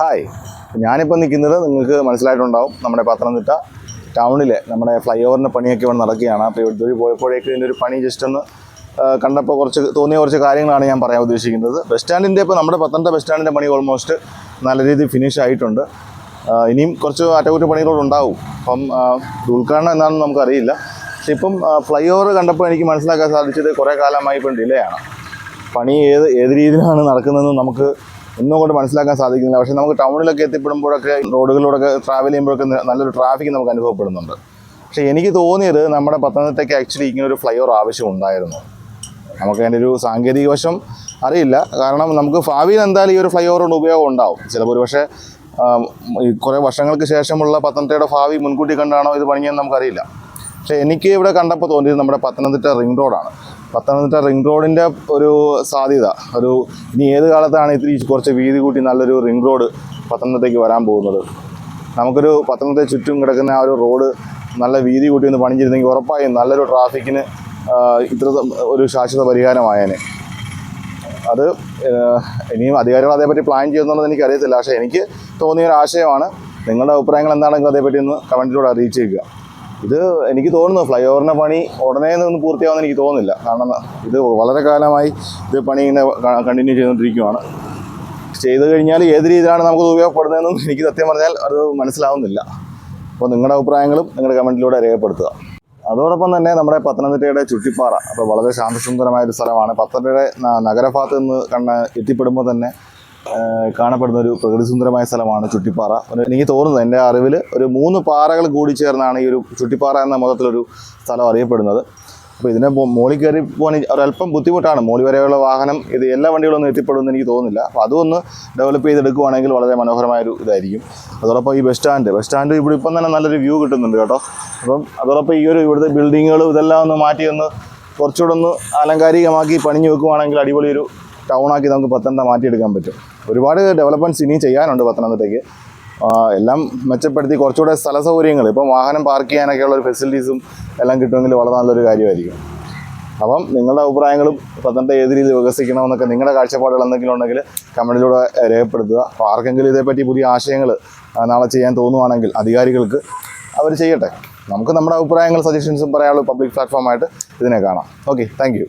Hi, ഞാനിപ്പോൾ നിൽക്കുന്നത് നിങ്ങൾക്ക് മനസ്സിലായിട്ടുണ്ടാവും നമ്മുടെ പത്തനംതിട്ട ടൗണിലെ നമ്മുടെ ഫ്ലൈ ഓവറിൻ്റെ പണിയൊക്കെ ഇവിടെ നടക്കുകയാണ്. അപ്പോൾ ഇവിടുത്തെ പോയപ്പോഴേക്ക് ഇതിൻ്റെ ഒരു പണി ജസ്റ്റ് ഒന്ന് കണ്ടപ്പോൾ തോന്നിയ കുറച്ച് കാര്യങ്ങളാണ് ഞാൻ പറയാൻ ഉദ്ദേശിക്കുന്നത്. ബസ് സ്റ്റാൻഡിൻ്റെ ഇപ്പോൾ നമ്മുടെ പത്തനംതിട്ട ബസ് സ്റ്റാൻഡിൻ്റെ പണി ഓൾമോസ്റ്റ് നല്ല രീതിയിൽ ഫിനിഷ് ആയിട്ടുണ്ട്. ഇനിയും കുറച്ച് അറ്റകുറ്റപ്പണികളുണ്ടാവും. അപ്പം ഉദ്ഘാടനം എന്താണെന്ന് നമുക്കറിയില്ല. പക്ഷെ ഇപ്പം ഫ്ലൈ ഓവർ കണ്ടപ്പോൾ എനിക്ക് മനസ്സിലാക്കാൻ സാധിച്ചത് കുറേ കാലമായി ഇപ്പം ഡിലേ ആണ്. പണി ഏത് രീതിയിലാണ് നടക്കുന്നതെന്ന് നമുക്ക് ഒന്നും കൊണ്ട് മനസ്സിലാക്കാൻ സാധിക്കുന്നില്ല. പക്ഷേ നമുക്ക് ടൗണിലൊക്കെ എത്തിപ്പെടുമ്പോഴൊക്കെ റോഡുകളിലൂടെയൊക്കെ ട്രാവൽ ചെയ്യുമ്പോഴൊക്കെ നല്ലൊരു ട്രാഫിക് നമുക്ക് അനുഭവപ്പെടുന്നുണ്ട്. പക്ഷേ എനിക്ക് തോന്നിയത് നമ്മുടെ പത്തനംതിട്ടയ്ക്ക് ആക്ച്വലി ഇങ്ങനെ ഒരു ഫ്ലൈ ഓവർ ആവശ്യമുണ്ടായിരുന്നു. നമുക്ക് അതിൻ്റെ ഒരു സാങ്കേതിക വശം അറിയില്ല. കാരണം നമുക്ക് ഭാവിയിൽ എന്തായാലും ഈ ഒരു ഫ്ലൈ ഓവർ കൊണ്ട് ഉപയോഗം ഉണ്ടാവും. ചിലപ്പോൾ ഒരു പക്ഷേ കുറേ വർഷങ്ങൾക്ക് ശേഷമുള്ള പത്തനംതിട്ടയുടെ ഭാവി മുൻകൂട്ടി കണ്ടാണോ ഇത് പണിയെന്ന് നമുക്കറിയില്ല. പക്ഷേ എനിക്ക് ഇവിടെ കണ്ടപ്പോൾ തോന്നിയത് നമ്മുടെ പത്തനംതിട്ട റിംഗ് റോഡാണ്. പത്തനംതിട്ട റിംഗ് റോഡിൻ്റെ ഒരു സാധ്യത, ഇനി ഏത് കാലത്താണ് ഇത്തിരി കുറച്ച് വീതി കൂട്ടി നല്ലൊരു റിംഗ് റോഡ് പത്തനംതിട്ടയ്ക്ക് വരാൻ പോകുന്നത്. നമുക്കൊരു പത്തനംതിട്ട ചുറ്റും കിടക്കുന്ന ആ ഒരു റോഡ് നല്ല വീതി കൂട്ടി ഒന്ന് പണിഞ്ഞിരുന്നെങ്കിൽ ഉറപ്പായും നല്ലൊരു ട്രാഫിക്കിന് ഇത്ര ഒരു ശാശ്വത പരിഹാരമായേനെ. അത് ഇനിയും അധികാരികൾ അതേപറ്റി പ്ലാൻ ചെയ്യുന്നുണ്ടെന്ന് എനിക്കറിയത്തില്ല. പക്ഷേ എനിക്ക് തോന്നിയൊരു ആശയമാണ്. നിങ്ങളുടെ അഭിപ്രായങ്ങൾ എന്താണെങ്കിലും അതേപറ്റി ഒന്ന് കമൻറ്റിലൂടെ അറിയിച്ചേക്കുക. ഇത് എനിക്ക് തോന്നുന്നു ഫ്ലൈ ഓവറിൻ്റെ പണി ഉടനെ നിന്ന് പൂർത്തിയാവുമെന്ന് എനിക്ക് തോന്നുന്നില്ല. കാരണം ഇത് വളരെ കാലമായി ഇത് പണി ഇങ്ങനെ കണ്ടിന്യൂ ചെയ്തുകൊണ്ടിരിക്കുകയാണ്. ചെയ്ത് കഴിഞ്ഞാൽ ഏത് രീതിയിലാണ് നമുക്ക് ഉപയോഗപ്പെടുന്നതെന്നും എനിക്ക് സത്യം പറഞ്ഞാൽ അത് മനസ്സിലാവുന്നില്ല. അപ്പോൾ നിങ്ങളുടെ അഭിപ്രായങ്ങളും നിങ്ങളുടെ കമൻറ്റിലൂടെ രേഖപ്പെടുത്തുക. അതോടൊപ്പം തന്നെ നമ്മുടെ പത്തനംതിട്ടയുടെ ചുറ്റിപ്പാറ അപ്പോൾ വളരെ ശാന്തസുന്ദരമായൊരു സ്ഥലമാണ്. പത്തനംതിട്ടയുടെ നഗരഭാഗത്ത് നിന്ന് എത്തിപ്പെടുമ്പോൾ തന്നെ കാണപ്പെടുന്ന ഒരു പ്രകൃതിസുന്ദരമായ സ്ഥലമാണ് ചുറ്റിപ്പാറ. എനിക്ക് തോന്നുന്നത് എൻ്റെ അറിവിൽ ഒരു 3 പാറകൾ കൂടി ചേർന്നാണ് ഈ ഒരു ചുറ്റിപ്പാറ എന്ന മൊത്തത്തിലൊരു സ്ഥലം അറിയപ്പെടുന്നത്. അപ്പോൾ ഇതിനെ മോളിൽ കയറി പോകാൻ ഒരല്പം ബുദ്ധിമുട്ടാണ്. മോളി വരെയുള്ള വാഹനം എല്ലാ വണ്ടികളൊന്നും എത്തിപ്പെടുമെന്ന് എനിക്ക് തോന്നുന്നില്ല. അപ്പോൾ അതൊന്ന് ഡെവലപ്പ് ചെയ്തെടുക്കുകയാണെങ്കിൽ വളരെ മനോഹരമായൊരു ഇതായിരിക്കും. അതോടൊപ്പം ഈ ബസ് സ്റ്റാൻഡ് ഇവിടെ ഇപ്പം തന്നെ നല്ലൊരു വ്യൂ കിട്ടുന്നുണ്ട് കേട്ടോ. അപ്പം അതോടൊപ്പം ഈ ഒരു ഇവിടുത്തെ ബിൽഡിങ്ങുകളും ഇതെല്ലാം ഒന്ന് മാറ്റി കുറച്ചുകൂടെ ഒന്ന് ആലങ്കാരികമാക്കി പണിഞ്ഞു വെക്കുകയാണെങ്കിൽ അടിപൊളിയൊരു ടൗണാക്കി നമുക്ക് പത്തനംതിട്ട മാറ്റിയെടുക്കാൻ പറ്റും. ഒരുപാട് ഡെവലപ്മെൻറ്റ്സ് ഇനിയും ചെയ്യാനുണ്ട് പത്തനംതിട്ടയ്ക്ക്. എല്ലാം മെച്ചപ്പെടുത്തി കുറച്ചുകൂടെ സ്ഥല സൗകര്യങ്ങൾ, ഇപ്പം വാഹനം പാർക്ക് ചെയ്യാനൊക്കെയുള്ള ഒരു ഫെസിലിറ്റീസും എല്ലാം കിട്ടുമെങ്കിൽ വളരെ നല്ലൊരു കാര്യമായിരിക്കും. അപ്പം നിങ്ങളുടെ അഭിപ്രായങ്ങളും പത്തനംതിട്ട ഏത് രീതിയിൽ വികസിക്കണമെന്നൊക്കെ നിങ്ങളുടെ കാഴ്ചപ്പാടുകൾ എന്തെങ്കിലും ഉണ്ടെങ്കിൽ കമൻറ്റിലൂടെ രേഖപ്പെടുത്തുക. അപ്പോൾ ആർക്കെങ്കിലും ഇതേപ്പറ്റി പുതിയ ആശയങ്ങൾ നാളെ ചെയ്യാൻ തോന്നുവാണെങ്കിൽ അധികാരികൾക്ക് അവർ ചെയ്യട്ടെ. നമുക്ക് നമ്മുടെ അഭിപ്രായങ്ങൾ സജഷൻസും പറയാനുള്ള പബ്ലിക് പ്ലാറ്റ്ഫോമായിട്ട് ഇതിനെ കാണാം. Okay, thank you.